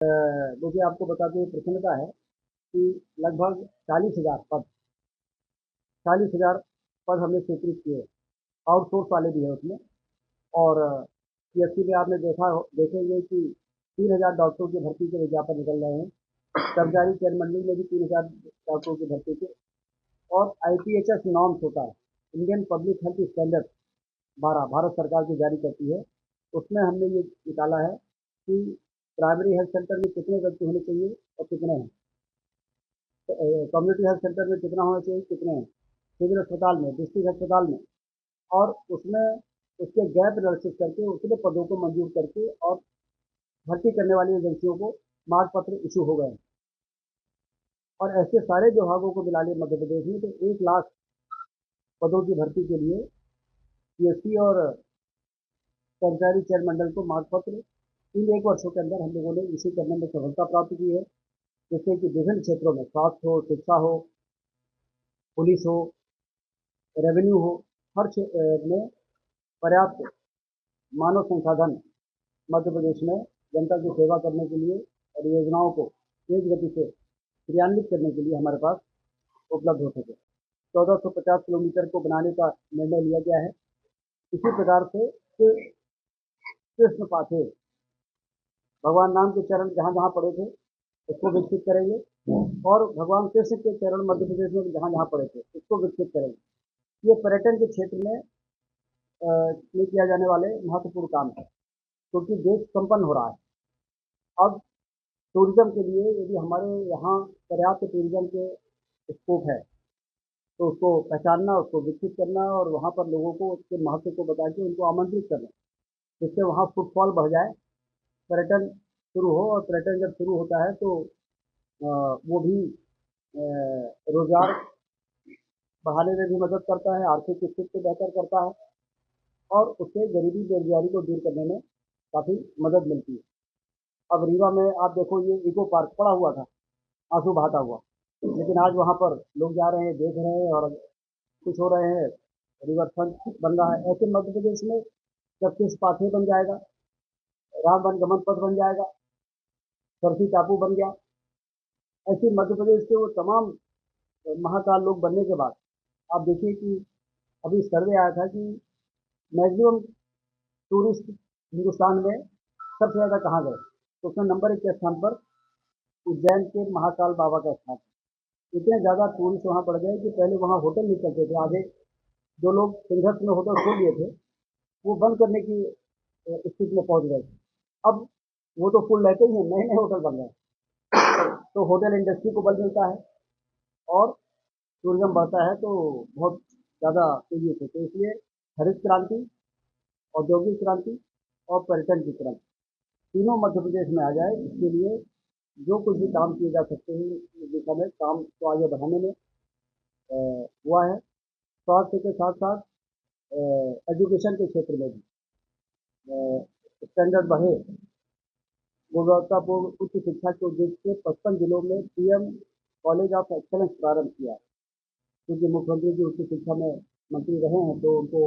मुझे आपको बता दें प्रसन्नता है कि लगभग 40,000 पद 40,000 पद हमने स्वीकृत किए। आउटसोर्स वाले भी हैं उसमें। और पीएससी में आपने देखेंगे कि 3,000 डॉक्टरों की भर्ती के विज्ञापन निकल रहे हैं। कर्मचारी चयन मंडली में भी 3,000 डॉक्टरों की भर्ती के। और आईपीएचएस नॉर्म्स होता है, Indian public health standard 12 Bharat सरकार की जारी करती है। उसमें हमने ये निकाला है कि प्राइमरी हेल्थ सेंटर में कितने व्यक्ति होने चाहिए और कितने हैं, कम्युनिटी हेल्थ सेंटर में कितना होना चाहिए, कितने हैं, सिविल अस्पताल में, डिस्ट्रिक्ट अस्पताल में। और उसमें उसके गैप एनालिसिस करके उतने पदों को मंजूर करके और भर्ती करने वाली एजेंसियों को मार्ग पत्र इशू हो गए। और ऐसे सारे विभागों को मिला लिया मध्य प्रदेश में, तो 1,00,000 पदों की भर्ती के लिए पीएससी और कर्मचारी चयन मंडल को मार्ग पत्र इन 1 वर्षों के अंदर हम लोगों ने इशू करने में सफलता प्राप्त की है। जिससे कि विभिन्न क्षेत्रों में स्वास्थ्य हो, शिक्षा हो, पुलिस हो, रेवेन्यू हो, हर क्षेत्र में पर्याप्त मानव संसाधन मध्य प्रदेश में जनता की सेवा करने के लिए और योजनाओं को तेज गति से क्रियान्वित करने के लिए हमारे पास उपलब्ध हो सके। 1450 किलोमीटर को बनाने का निर्णय लिया गया है। इसी प्रकार से कृष्ण पाथे भगवान राम के चरण जहाँ जहाँ पड़े थे उसको विकसित करेंगे, और भगवान कृष्ण के चरण मध्य प्रदेश में जहाँ जहाँ पड़े थे उसको विकसित करेंगे। ये पर्यटन के क्षेत्र में किया जाने वाले महत्वपूर्ण काम है, क्योंकि देश संपन्न हो रहा है। अब टूरिज्म के लिए यदि हमारे यहाँ पर्याप्त टूरिज्म के स्कोप है, तो उसको पहचानना, उसको विकसित करना और वहाँ पर लोगों को उसके महत्व को बता के उनको आमंत्रित करना, जिससे वहाँ फुटफॉल बढ़ जाए, पर्यटन शुरू हो। और पर्यटन जब शुरू होता है तो वो भी रोजगार बढ़ाने में भी मदद करता है, आर्थिक स्थिति को बेहतर करता है, और उससे गरीबी बेरोजगारी को दूर करने में काफ़ी मदद मिलती है। अब रीवा में आप देखो, ये इको पार्क पड़ा हुआ था, आंसू बहाता हुआ, लेकिन आज वहाँ पर लोग जा रहे हैं, देख रहे हैं और खुश हो रहे हैं। रिवर फ्रंट बन रहा है। ऐसे मध्य प्रदेश में जब किस पाथे बन जाएगा, राम वनगमन पथ बन जाएगा, सरसी टापू बन गया, ऐसे मध्य प्रदेश के वो तमाम महाकाल लोग बनने के बाद आप देखिए कि अभी सर्वे आया था कि मैक्सिमम टूरिस्ट हिंदुस्तान में सबसे ज़्यादा कहाँ गए, तो उसमें नंबर 1 के स्थान पर उज्जैन के महाकाल बाबा का स्थान। इतने ज़्यादा टूरिस्ट वहाँ बढ़ गए कि पहले वहाँ होटल नहीं चलते थे। आधे जो लोग सिंघर्ष में होटल खोल लिए थे वो बंद करने की स्थिति में पहुंच गए थे। अब वो तो फुल रहते ही हैं, नए नए होटल बन रहे हैं, तो होटल इंडस्ट्री को बल मिलता है और टूरिज्म बढ़ता है, तो बहुत ज़्यादा तेजी से। तो इसलिए हरित क्रांति, औद्योगिक क्रांति और पर्यटन की क्रांति तीनों मध्य प्रदेश में आ जाए, इसके लिए जो कुछ भी काम किए जा सकते हैं इस दिशा में काम को आगे बढ़ाने में हुआ है। स्वास्थ्य के साथ साथ एजुकेशन के क्षेत्र में भी स्टैंडर्ड बढ़े, गुणवत्तापूर्ण उच्च शिक्षा के उद्देश्य से 55 जिलों में पीएम कॉलेज ऑफ एक्सलेंस प्रारंभ किया है। क्योंकि मुख्यमंत्री जी उच्च शिक्षा में मंत्री रहे हैं, तो उनको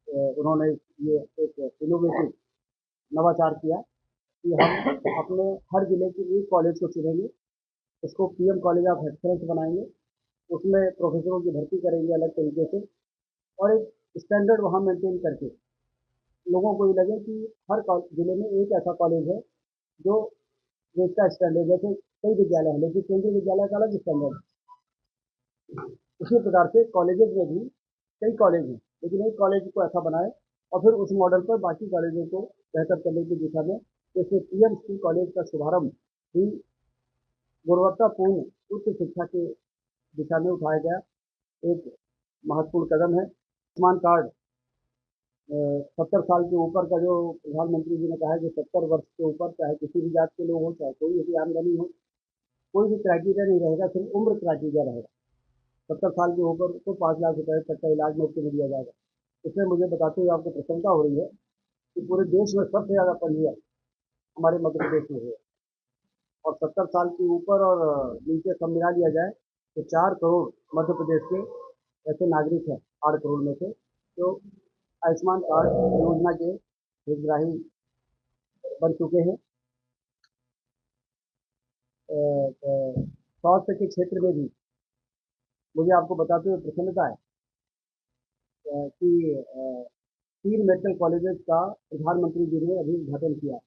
उन्होंने ये एक इनोवेटिव नवाचार किया कि हम अपने हर जिले के एक कॉलेज को चुनेंगे, उसको पीएम कॉलेज ऑफ एक्सलेंस बनाएंगे, उसमें प्रोफेसरों की भर्ती करेंगे अलग तरीके से, और एक स्टैंडर्ड वहाँ मेंटेन करके लोगों को ये लगे कि हर जिले में एक ऐसा कॉलेज है जो देश का स्टैंडर्ड। जैसे कई विद्यालय हैं, लेकिन केंद्रीय विद्यालय का अलग स्टैंडर्ड। उसी प्रकार से कॉलेजेस में भी कई कॉलेज हैं, लेकिन एक कॉलेज को ऐसा बनाए और फिर उस मॉडल पर बाकी कॉलेजों को बेहतर करने की दिशा में, जैसे पीएम स्कूल कॉलेज का शुभारंभ भी गुणवत्तापूर्ण उच्च शिक्षा के दिशा में उठाया गया एक महत्वपूर्ण कदम है। आयुष्मान कार्ड 70 साल के ऊपर का, जो प्रधानमंत्री जी ने कहा है कि 70 वर्ष के ऊपर चाहे किसी भी जात के लोग हो, चाहे कोई भी आमदनी हो, कोई भी क्राइटेरिया नहीं रहेगा, सिर्फ उम्र क्राइटेरिया रहेगा। 70 साल के ऊपर को 5 लाख रुपए तक का इलाज मुफ्त में दिया जाएगा। इसमें मुझे बताते हुए आपको प्रसन्नता हो रही है कि पूरे देश में सबसे ज़्यादा पंजीयन हमारे मध्य प्रदेश में हुए। और 70 साल के ऊपर और नीचे सब मिला लिया जाए तो 4 करोड़ मध्य प्रदेश के ऐसे नागरिक हैं, 8 करोड़ में से, जो आयुष्मान कार्ड योजना के हितग्राही बन चुके हैं। स्वास्थ्य के क्षेत्र में भी मुझे आपको बताते हुए प्रसन्नता है कि 3 मेडिकल कॉलेजेस का प्रधानमंत्री जी ने अभी उद्घाटन किया।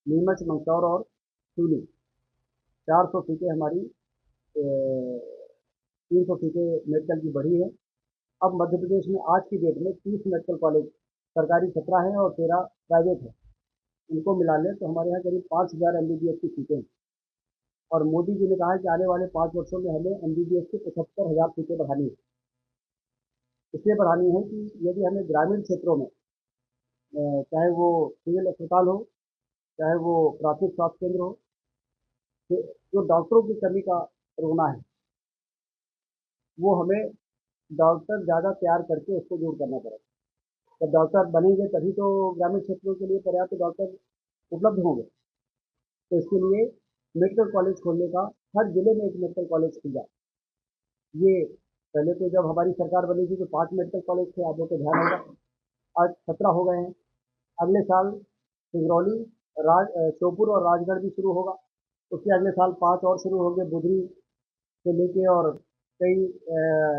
नीमच, मंदसौर और सूली। 400 सीटें हमारी 300 सीटें मेडिकल की बढ़ी है। अब मध्य प्रदेश में आज की डेट में 30 मेडिकल कॉलेज, सरकारी 17 हैं और 13 प्राइवेट है। इनको मिला लें तो हमारे यहाँ करीब 5,000 एमबीबीएस की सीटें हैं। और मोदी जी ने कहा है कि आने वाले 5 वर्षों में हमें एमबीबीएस की 75,000 सीटें बढ़ानी है। इसलिए बढ़ानी है कि यदि हमें ग्रामीण क्षेत्रों में चाहे वो सिविल अस्पताल हो, चाहे वो प्राथमिक स्वास्थ्य केंद्र हो, जो डॉक्टरों की कमी का रोना है, वो हमें डॉक्टर ज़्यादा तैयार करके उसको दूर करना पड़ेगा। जब डॉक्टर बनेंगे तभी तो ग्रामीण क्षेत्रों के लिए पर्याप्त डॉक्टर उपलब्ध होंगे। तो इसके लिए मेडिकल कॉलेज खोलने का, हर जिले में एक मेडिकल कॉलेज खुल जाए। ये पहले तो जब हमारी सरकार बनी थी तो 5 मेडिकल कॉलेज थे, आप लोग को ध्यान होगा। आज 17 हो गए हैं। अगले साल सिंगरौली, श्योपुर और राजगढ़ भी शुरू होगा। उसके अगले साल 5 और शुरू होंगे, बुधनी से लेके और कई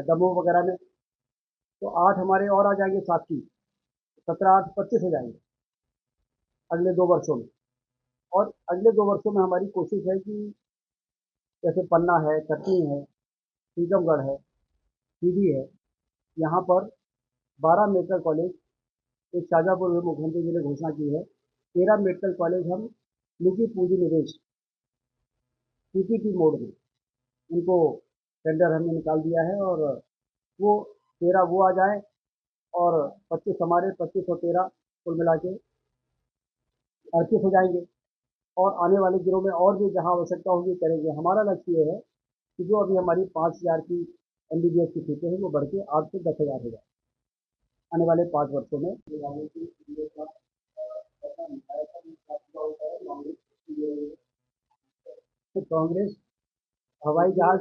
दमोह वगैरह में। तो 8 हमारे और आ जाएंगे साथ ही। 17, 8, 25 हो जाएंगे अगले 2 वर्षों में। और अगले 2 वर्षों में हमारी कोशिश है कि जैसे पन्ना है, कटनी है, टीकमगढ़ है, सीधी है, यहाँ पर 12 मेडिकल कॉलेज, एक शाजापुर में मुख्यमंत्री जी ने घोषणा की है। 13 मेडिकल कॉलेज हम निजी पूंजी निवेश पीपीपी मोड में, उनको टेंडर हमने निकाल दिया है। और वो 13 वो आ जाए और 25 हमारे, 25 और 13 कुल मिला के 38 हो जाएंगे। और आने वाले दिनों में और भी जहाँ आवश्यकता होगी करेंगे। हमारा लक्ष्य ये है कि जो अभी हमारी 5,000 की एमबीबीएस की सीटें हैं वो बढ़ के 8 से 10,000 हो जाए आने वाले 5 वर्षों में। तो कांग्रेस हवाई जहाज,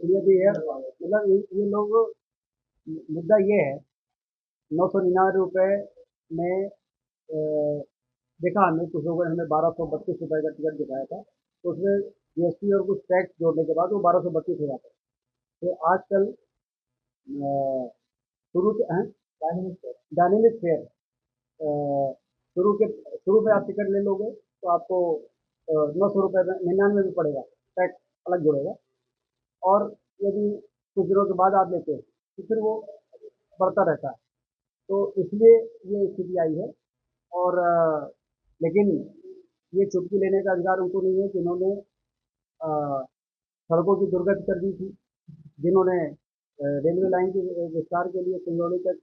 ये भी है, मतलब ये लोग, मुद्दा ये है, 999 रुपये में देखा हमने, कुछ लोगों ने हमें 1232 रुपये का टिकट दिखाया था, तो उसमें जीएसटी और कुछ टैक्स जोड़ने के बाद वो 1232 हो जाता है। तो आजकल शुरू के हैं डायनेमिक फेयर, शुरू में आप टिकट ले लोगे तो आपको 900 रुपये में 99 में पड़ेगा, टैक्स अलग जुड़ेगा। और यदि कुछ दिनों के बाद आप लेते हैं तो फिर वो बढ़ता रहता है। तो इसलिए ये स्थिति आई है। और लेकिन ये चुटकी लेने का अधिकार उनको नहीं है जिन्होंने अ, सड़कों की दुर्गति कर दी थी, जिन्होंने रेलवे लाइन के विस्तार के लिए सिंगरौली तक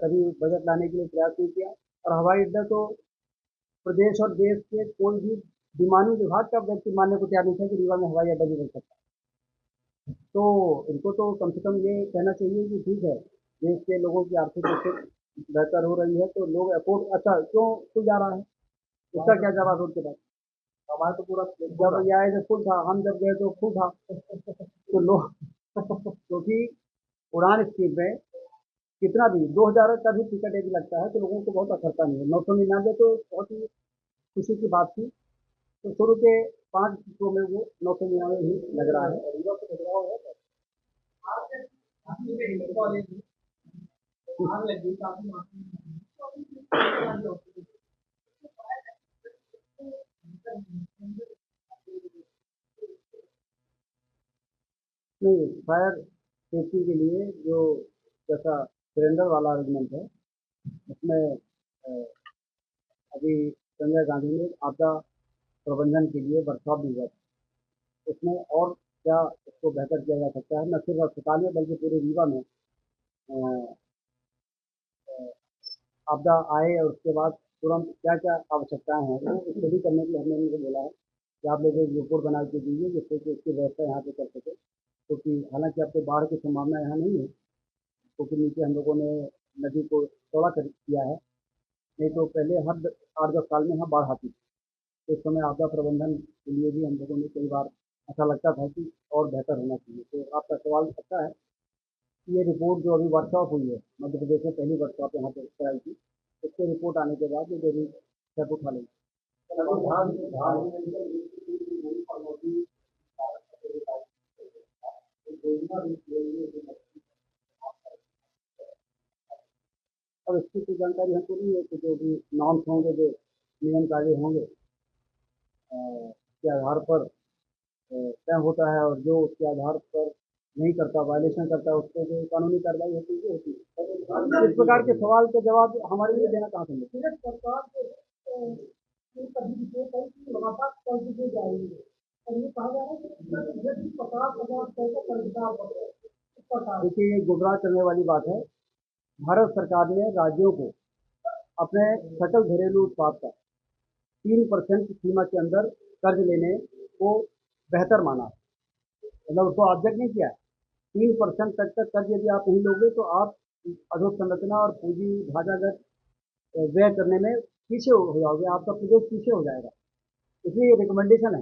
कभी बजट लाने के लिए प्रयास नहीं किया। और हवाई अड्डा तो प्रदेश और देश के कोई भी विमानी विभाग का व्यक्ति मानने को तैयार नहीं था कि रीवा में हवाई अड्डा भी बन सकता है। तो इनको तो कम से कम ये कहना चाहिए कि ठीक है, देश के लोगों की आर्थिक स्थिति बेहतर हो रही है तो लोग अफोर्ड, अच्छा क्यों खुल जा रहा है, इसका क्या जवाब है उनके पास? हमारा तो पूरा जब ये आए तो फुल था, हम जब गए तो फुल था। तो लोग क्योंकि उड़ान स्कीम में कितना भी 2,000 का भी टिकट यदि लगता है तो लोगों को बहुत असरता नहीं है। 999 तो बहुत ही खुशी की बात थी। तो शुरू के 5 शो में वो 999 ही लग रहा है। नहीं, फायर सेफ्टी के लिए जो जैसा सिलेंडर वाला अरेंजमेंट है उसमें अभी संजय गांधी ने आपदा प्रबंधन के लिए वर्कशॉप दी है। उसमें और क्या इसको बेहतर किया जा सकता है, न सिर्फ अस्पताल में बल्कि पूरे रीवा में अ, आपदा आए और उसके बाद तुरंत क्या क्या आवश्यकताएं हैं वो स्टडी करने के लिए हमने उनको बोला है कि आप लोग एक रिपोर्ट बना के दीजिए जिससे कि उसकी व्यवस्था यहाँ पे कर सके। क्योंकि हालांकि अब तो बाढ़ की संभावना यहाँ नहीं है, क्योंकि नीचे हम लोगों ने नदी को चौड़ा कर दिया है। नहीं तो पहले हर 8-10 साल में यहाँ बाढ़ आती थी। तो इस समय आपदा प्रबंधन के लिए भी हम लोगों ने कई बार ऐसा लगता था कि और बेहतर होना चाहिए। तो आपका सवाल अच्छा है कि ये रिपोर्ट जो अभी वर्कशॉप हुई है, मध्य प्रदेश में पहली वर्कशॉप यहाँ पे कराई थी, उसके रिपोर्ट आने के बाद ये जरूर स्टेप उठा लेंगे। जानकारी हमको नहीं है कि जो भी नॉर्म्स होंगे, जो नियम कायदे होंगे के आधार पर तय होता है, और जो उसके आधार पर नहीं करता, वायलेशन करता है, उस पर जो कानूनी कार्रवाई होती है वो होती है। इस प्रकार के सवाल के जवाब हमारे लिए देना कहाँ संभव है? सरकार लगातार कर्ज दे जा रही है और ये कहा जा रहा है कि 50,000 का देखिए, ये गुमराह करने वाली बात है। भारत सरकार ने राज्यों को अपने सकल घरेलू उत्पाद का 3% की सीमा के अंदर कर्ज लेने को बेहतर माना, मतलब उसको ऑब्जेक्ट नहीं किया है। 3% तक का कर्ज यदि आप नहीं लोगे तो आप अधोसंरचना और पूंजी ढांचागत व्यय करने में पीछे हो जाओगे, आपका प्रदेश पीछे हो जाएगा। इसलिए ये रिकमेंडेशन है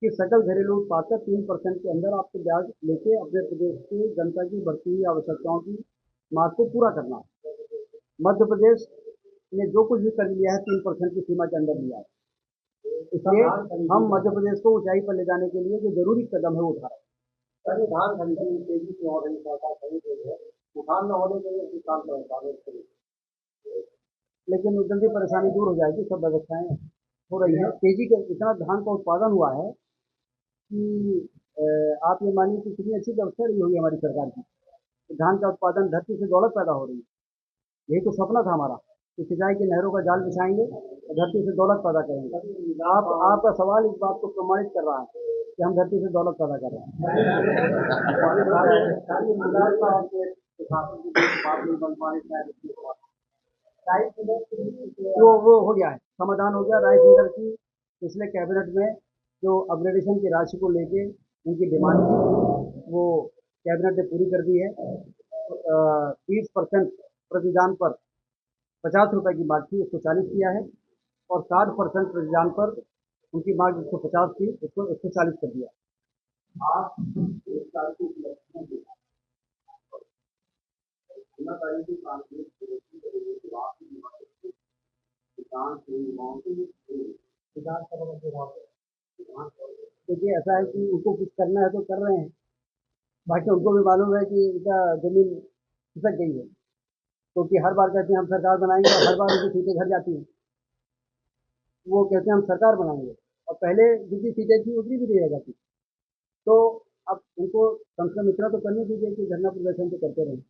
कि सकल घरेलू उत्पाद का 3% के अंदर आपको ब्याज लेके अपने प्रदेश की जनता की बढ़ती हुई आवश्यकताओं की मांग को पूरा करना। मध्य प्रदेश ने जो कुछ भी कर लिया है 3% की सीमा के अंदर लिया है, इसलिए हम मध्य प्रदेश को ऊंचाई पर ले जाने के लिए जो जरूरी कदम है वो उठा रहे हैं। सर, ये धान खरीदी तेजी से हो रही है, सरकार खरीद रही है, उठान न होने के लिए किसान परेशान है, लेकिन जल्दी परेशानी दूर हो जाएगी। सब व्यवस्थाएं हो रही है, तेजी के इतना धान का उत्पादन हुआ है कि आप ये मानिए कि कितनी अच्छी व्यवस्था रही होगी हमारी सरकार की। तो धान का उत्पादन, धरती से दौलत पैदा हो रही है। यही तो सपना था हमारा कि सिंचाई की नहरों का जाल बिछाएंगे और धरती से दौलत पैदा करेंगे। आपका सवाल इस बात को प्रमाणित कर रहा है कि हम धरती से दौलत पैदा कर रहे हैं। वो हो गया है, समाधान हो गया। राइस मिलर की पिछले कैबिनेट में जो अपग्रेडेशन की राशि को लेके उनकी डिमांड थी, वो कैबिनेट ने पूरी कर दी है। 30% प्रतिदान पर 50 रुपए की मांग थी, उसको 40 किया है, और 60% प्रतिदान पर उनकी मांग 150 थी, उसको 140 कर दिया। आप एक साल की उपलब्धियां देखिए, ऐसा है कि उनको कुछ करना है तो कर रहे हैं, बाकी उनको भी मालूम है कि इनका जमीन खिसक गई है, क्योंकि हर बार कहते हैं हम सरकार बनाएंगे और हर बार उनकी सीटें घर जाती हैं। वो कहते हैं हम सरकार बनाएंगे और पहले जितनी सीटें थी उतनी भी नहीं रह जाती। तो अब उनको कम से कम इतना तो करने दीजिए कि धरना प्रदर्शन तो करते रहें।